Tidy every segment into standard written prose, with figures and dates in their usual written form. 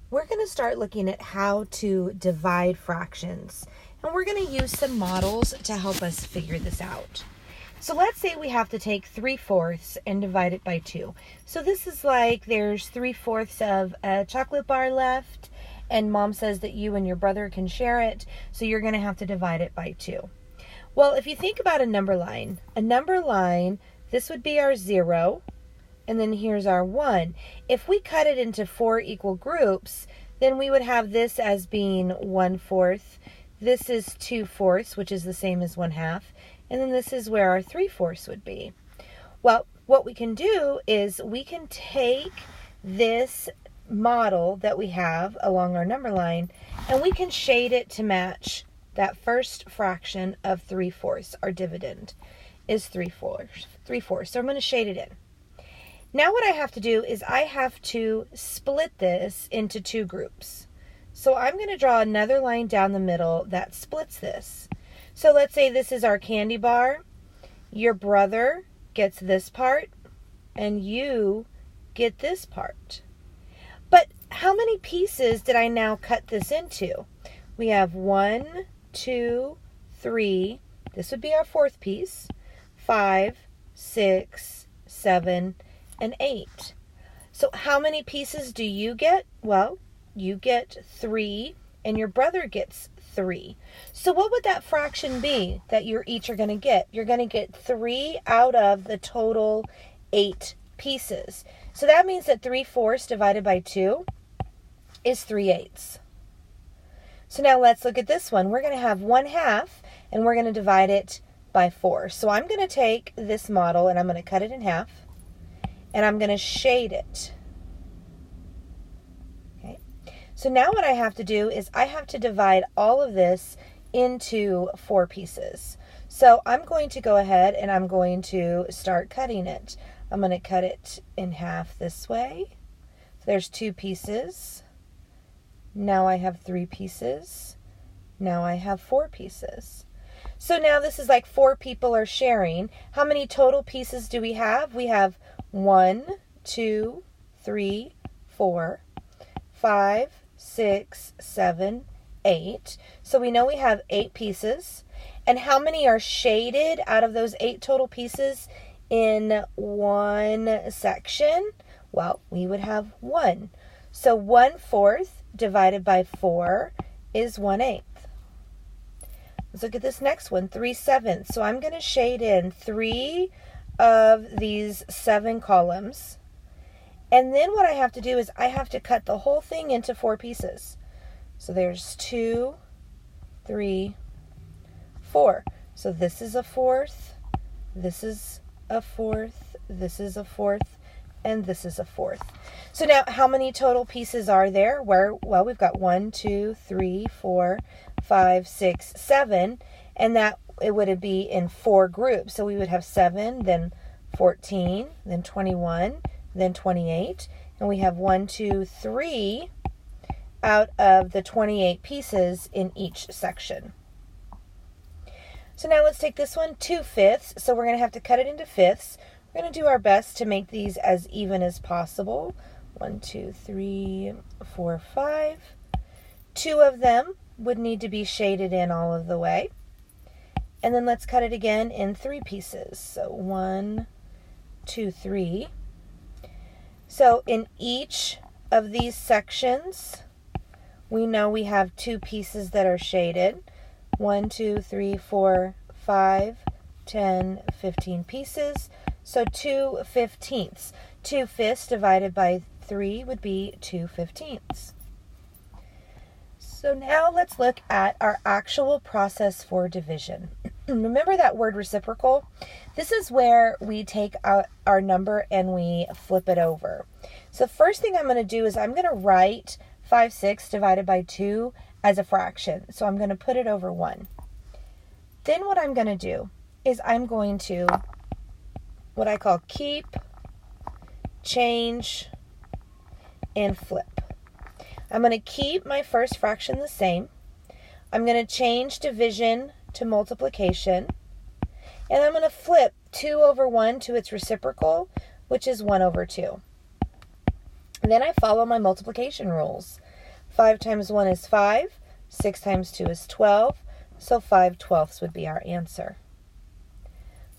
we're going to start looking at how to divide fractions. And we're going to use some models to help us figure this out. So let's say we have to take 3/4 and divide it by 2. So this is like there's 3/4 of a chocolate bar left, and mom says that you and your brother can share it, so you're going to have to divide it by 2. Well, if you think about a number line, this would be our 0, and then here's our 1. If we cut it into 4 equal groups, then we would have this as being 1/4. This is 2/4, which is the same as 1/2. And then this is where our 3/4 would be. Well, what we can do is we can take this model that we have along our number line, and we can shade it to match that first fraction of 3/4. Our dividend is 3/4. So I'm going to shade it in. Now what I have to do is I have to split this into 2 groups. So I'm going to draw another line down the middle that splits this. So let's say this is our candy bar. Your brother gets this part, and you get this part. But how many pieces did I now cut this into? We have 1, 2, 3. This would be our 4th piece. 5, 6, 7, and 8. So how many pieces do you get? Well, you get 3, and your brother gets 3. So what would that fraction be that you're each are going to get? You're going to get 3 out of the total 8 pieces. So that means that 3/4 divided by 2 is 3/8. So now let's look at this one. We're going to have 1/2, and we're going to divide it by 4. So I'm going to take this model, and I'm going to cut it in half, and I'm going to shade it. So now what I have to do is I have to divide all of this into 4 pieces. So I'm going to go ahead and I'm going to start cutting it. I'm going to cut it in half this way. So there's 2 pieces. Now I have 3 pieces. Now I have 4 pieces. So now this is like 4 people are sharing. How many total pieces do we have? We have 1, 2, 3, 4, 5, 6, 7, 8. So we know we have 8 pieces. And how many are shaded out of those 8 total pieces in one section? Well, we would have 1. So 1/4 divided by 4 is 1/8. Let's look at this next one, 3/7. So I'm going to shade in 3 of these 7 columns. And then what I have to do is I have to cut the whole thing into 4 pieces. So there's 2, 3, 4. So this is a 4th, this is a 4th, this is a 4th, and this is a 4th. So now how many total pieces are there? Well, we've got 1, 2, 3, 4, 5, 6, 7, and that it would be in 4 groups. So we would have 7, then 14, then 21, then 28, and we have 1, 2, 3 out of the 28 pieces in each section. So now let's take this one, 2/5. So we're going to have to cut it into fifths. We're going to do our best to make these as even as possible. 1, 2, 3, 4, 5. 2 of them would need to be shaded in all of the way. And then let's cut it again in 3 pieces. So 1, 2, 3. So in each of these sections, we know we have 2 pieces that are shaded. 1, 2, 3, 4, 5, 10, 15 pieces. So 2/15. 2/5 divided by 3 would be 2/15. So now let's look at our actual process for division. Remember that word reciprocal? This is where we take our number and we flip it over. So the first thing I'm going to do is I'm going to write 5/6 divided by 2 as a fraction. So I'm going to put it over 1. Then what I'm going to do is I'm going to what I call keep, change, and flip. I'm going to keep my first fraction the same. I'm going to change division to multiplication. And I'm going to flip 2 over 1 to its reciprocal, which is 1 over 2. And then I follow my multiplication rules. 5 times 1 is 5. 6 times 2 is 12. So 5/12 would be our answer.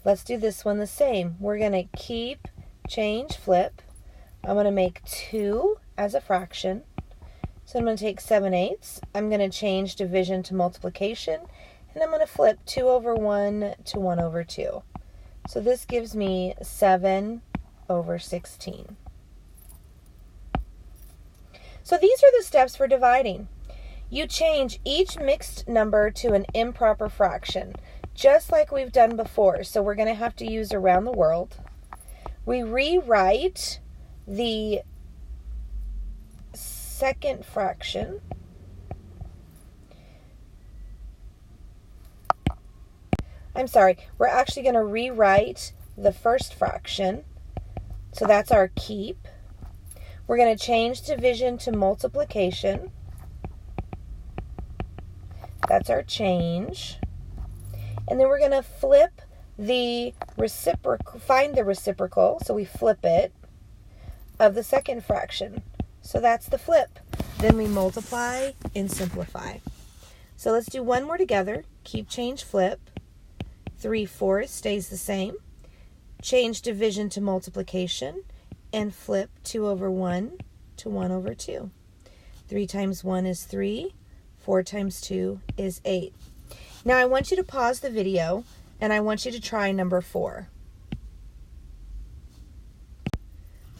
Let's do this one the same. We're going to keep, change, flip. I'm going to make 2 as a fraction. So I'm going to take 7/8. I'm going to change division to multiplication. And I'm going to flip 2 over 1 to 1 over 2. So this gives me 7/16. So these are the steps for dividing. You change each mixed number to an improper fraction, just like we've done before. So we're going to have to use around the world. We rewrite the second fraction. We're actually going to rewrite the first fraction. So that's our keep. We're going to change division to multiplication. That's our change. And then we're going to flip the reciprocal, find the reciprocal, so we flip it, of the second fraction. So that's the flip. Then we multiply and simplify. So let's do one more together. Keep, change, flip. 3/4 stays the same. Change division to multiplication and flip 2 over 1 to 1 over 2. 3 times 1 is 3. 4 times 2 is 8. Now I want you to pause the video and I want you to try number 4.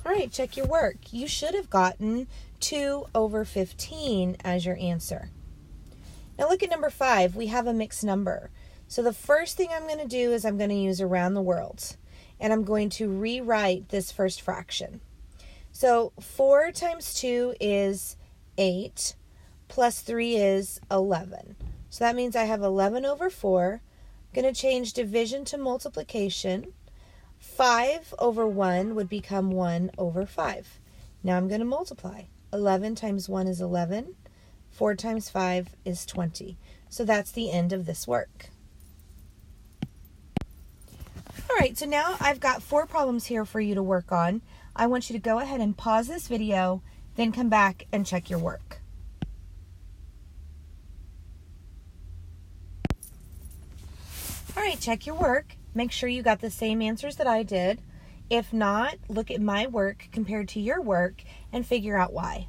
All right, check your work. You should have gotten 2/15 as your answer. Now look at number 5. We have a mixed number. So the first thing I'm going to do is I'm going to use around the world. And I'm going to rewrite this first fraction. So 4 times 2 is 8, plus 3 is 11. So that means I have 11/4. I'm going to change division to multiplication. 5/1 would become 1/5. Now I'm going to multiply. 11 times 1 is 11. 4 times 5 is 20. So that's the end of this work. All right, so now I've got 4 problems here for you to work on. I want you to go ahead and pause this video, then come back and check your work. All right, check your work. Make sure you got the same answers that I did. If not, look at my work compared to your work and figure out why.